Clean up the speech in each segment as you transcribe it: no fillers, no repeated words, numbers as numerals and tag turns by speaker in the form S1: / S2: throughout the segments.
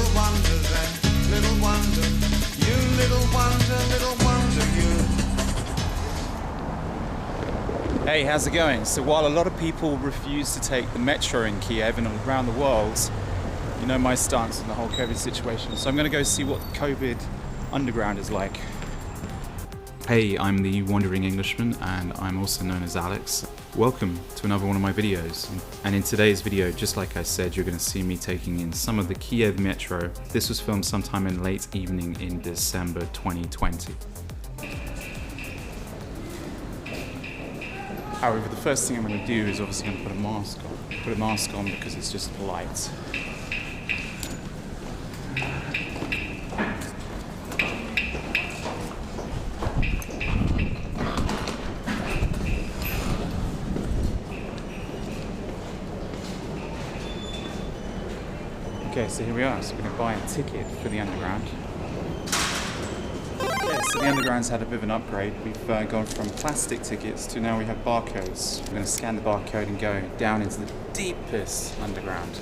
S1: little wonder then, little wonder, you little wonder you.
S2: Hey, how's it going? So while a lot of people refuse to take the metro in Kyiv and around the world, you know my stance on the whole COVID situation. So I'm going to go see what Kyiv Underground is like. Hey, I'm the wandering Englishman and I'm also known as Alex. Welcome to another one of my videos. And in today's video, just like I said, you're going to see me taking in some of the Kyiv Metro. This was filmed sometime in late evening in December 2020. However, the first thing I'm going to do is obviously going to put a mask on. Put a mask on because it's just polite. Okay, so here we are. So we're going to buy a ticket for the Underground. Yeah, so the Underground's had a bit of an upgrade. We've gone from plastic tickets to now we have barcodes. We're going to scan the barcode and go down into the deepest underground.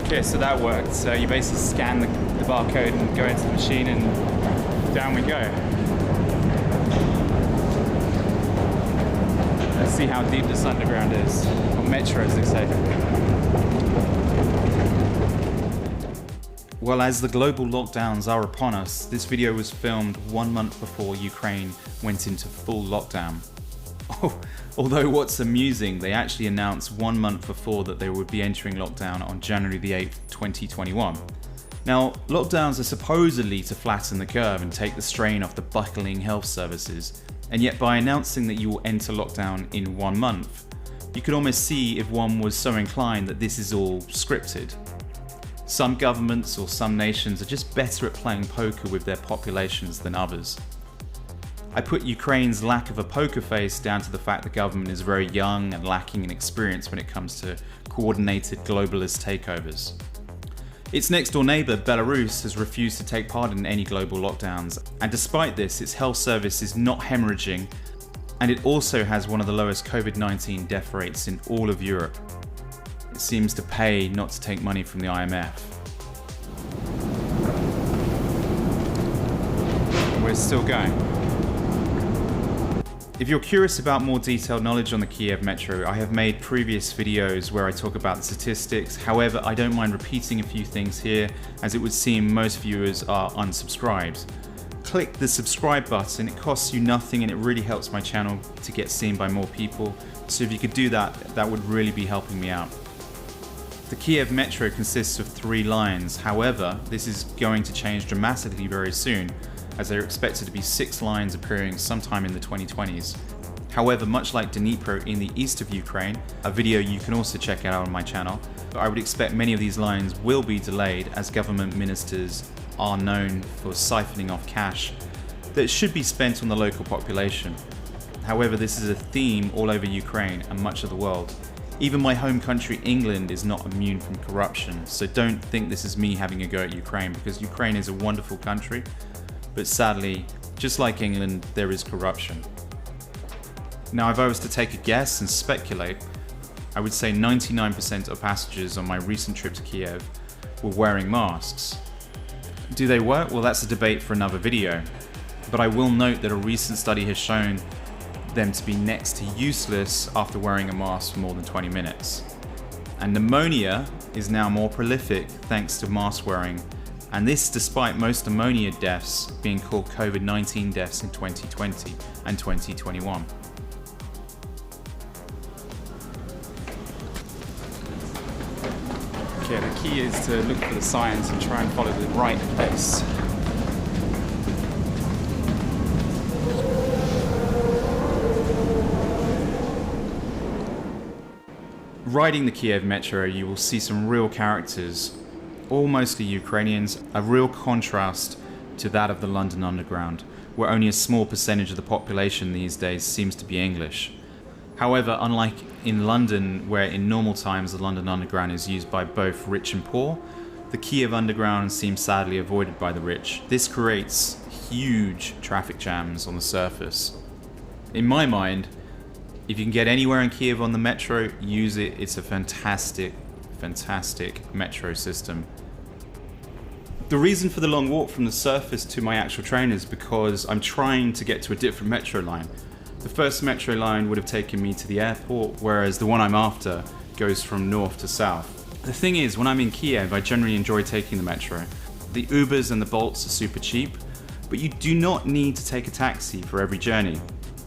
S2: Okay, so that worked. So you basically scan the barcode and go into the machine and down we go. Let's see how deep this underground is, or metro as they say. Well, as the global lockdowns are upon us, this video was filmed 1 month before Ukraine went into full lockdown. Oh, although what's amusing, they actually announced 1 month before that they would be entering lockdown on January the 8th, 2021. Now, lockdowns are supposedly to flatten the curve and take the strain off the buckling health services. And yet by announcing that you will enter lockdown in 1 month, you could almost see if one was so inclined that this is all scripted. Some governments or some nations are just better at playing poker with their populations than others. I put Ukraine's lack of a poker face down to the fact the government is very young and lacking in experience when it comes to coordinated globalist takeovers. Its next door neighbour, Belarus, has refused to take part in any global lockdowns, and despite this, its health service is not hemorrhaging, and it also has one of the lowest COVID-19 death rates in all of Europe. It seems to pay not to take money from the IMF. And we're still going. If you're curious about more detailed knowledge on the Kyiv Metro, I have made previous videos where I talk about the statistics. However, I don't mind repeating a few things here, as it would seem most viewers are unsubscribed. Click the subscribe button, it costs you nothing and it really helps my channel to get seen by more people. So if you could do that, that would really be helping me out. The Kyiv Metro consists of 3 lines. However, this is going to change dramatically very soon, as there are expected to be 6 lines appearing sometime in the 2020s. However, much like Dnipro in the east of Ukraine, a video you can also check out on my channel, I would expect many of these lines will be delayed as government ministers are known for siphoning off cash that should be spent on the local population. However, this is a theme all over Ukraine and much of the world. Even my home country, England, is not immune from corruption, so don't think this is me having a go at Ukraine, because Ukraine is a wonderful country. But sadly, just like England, there is corruption. Now, if I was to take a guess and speculate, I would say 99% of passengers on my recent trip to Kyiv were wearing masks. Do they work? Well, that's a debate for another video. But I will note that a recent study has shown them to be next to useless after wearing a mask for more than 20 minutes. And pneumonia is now more prolific thanks to mask wearing. And this despite most pneumonia deaths being called COVID-19 deaths in 2020 and 2021. Okay, the key is to look for the signs and try and follow the right place. Riding the Kyiv Metro, you will see some real characters, all mostly Ukrainians, a real contrast to that of the London Underground, where only a small percentage of the population these days seems to be English. However, unlike in London, where in normal times the London Underground is used by both rich and poor, the Kyiv Underground seems sadly avoided by the rich. This creates huge traffic jams on the surface. In my mind, if you can get anywhere in Kyiv on the metro, use it. It's a fantastic, fantastic metro system. The reason for the long walk from the surface to my actual train is because I'm trying to get to a different metro line. The first metro line would have taken me to the airport, whereas the one I'm after goes from north to south. The thing is, when I'm in Kiev, I generally enjoy taking the metro. The Ubers and the Bolts are super cheap, but you do not need to take a taxi for every journey.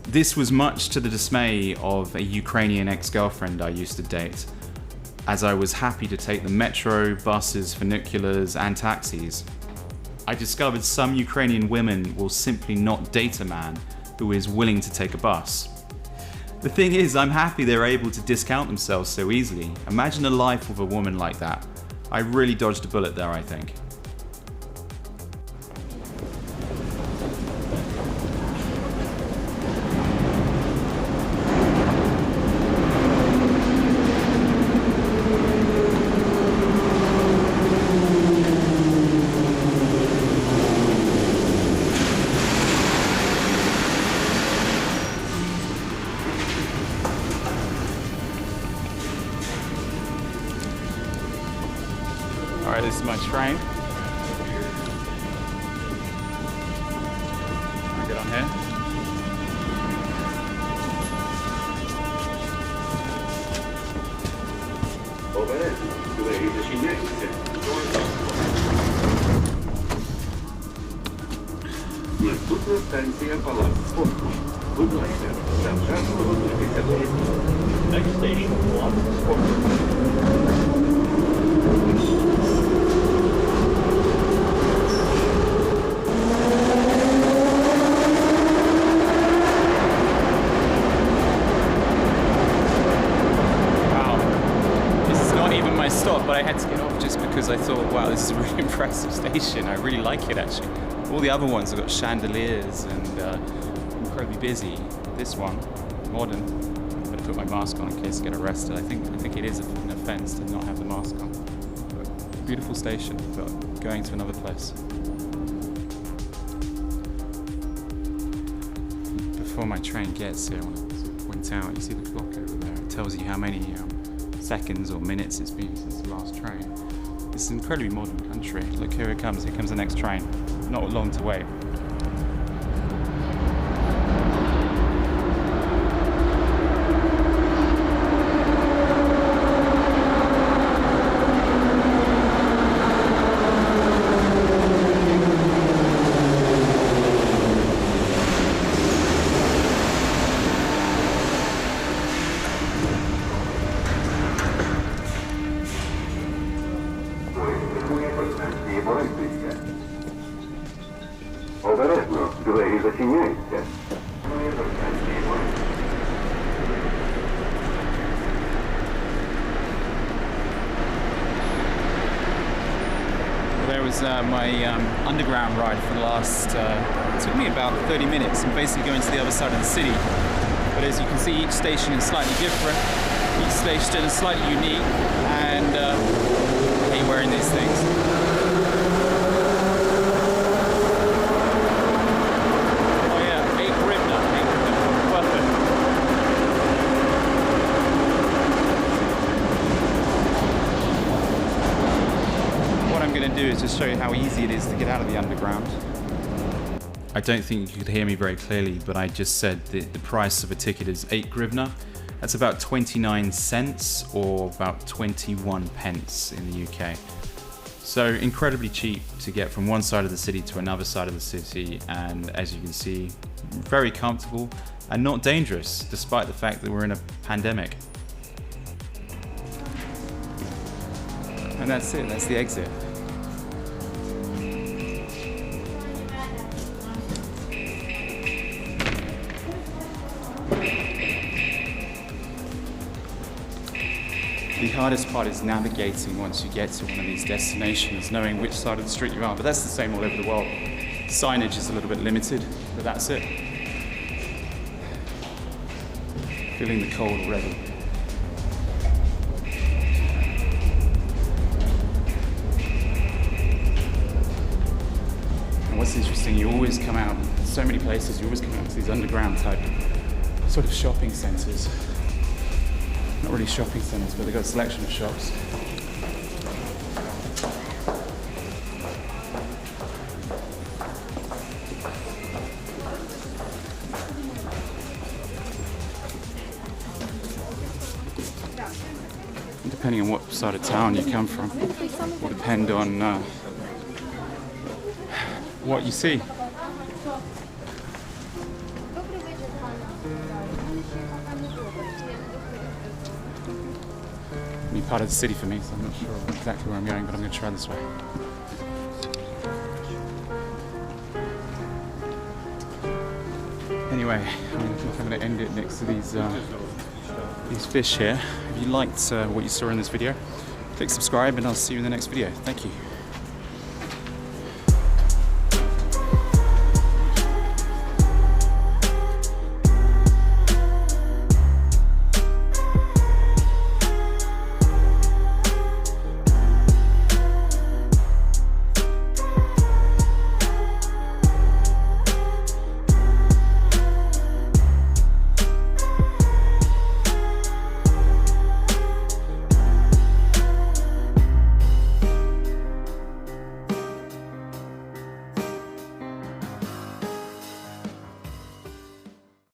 S2: This was much to the dismay of a Ukrainian ex-girlfriend I used to date, as I was happy to take the metro, buses, funiculars, and taxis. I discovered some Ukrainian women will simply not date a man who is willing to take a bus. The thing is, I'm happy they're able to discount themselves so easily. Imagine a life with a woman like that. I really dodged a bullet there, I think. Alright, this is my train. I'll get on here.
S3: Наступна станція Палац спорту. Будь ласка, завчасно готуйтеся до руху. Next station, Палац спорту.
S2: Stop, but I had to get off just because I thought, wow, this is a really impressive station. I really like it, actually. All the other ones have got chandeliers and incredibly busy. This one, modern. I'm going to put my mask on in case I get arrested. I think it is an offence to not have the mask on. But beautiful station, but going to another place. Before my train gets here, I want to point out, you see the clock over there. It tells you how many seconds or minutes it's been since the last train. It's an incredibly modern country. Look, here it comes. Here comes the next train. Not long to wait.
S3: Обережно, двері зачиняються.
S2: There was my underground ride for the last, it took me about 30 minutes. I'm basically going to the other side of the city. But as you can see, each station is slightly different. Each station is slightly unique, and I hate wearing these things. Do is just show you how easy it is to get out of the underground. I don't think you could hear me very clearly, but I just said that the price of a ticket is 8 hryvnia. That's about 29 cents or about 21 pence in the UK. So incredibly cheap to get from one side of the city to another side of the city, and as you can see, very comfortable and not dangerous, despite the fact that we're in a pandemic. And that's it, that's the exit. The hardest part is navigating once you get to one of these destinations, knowing which side of the street you are, but that's the same all over the world. Signage is a little bit limited, but that's it. Feeling the cold already. And what's interesting, you always come out, so many places, you always come out to these underground type sort of shopping centres. Not really shopping centres, but they've got a selection of shops. Depending on what side of town you come from, will depend on what you see. New part of the city for me, so I'm not sure exactly where I'm going, but I'm going to try this way. Anyway, I think I'm going to end it next to these fish here. If you liked what you saw in this video, click subscribe and I'll see you in the next video. Thank you.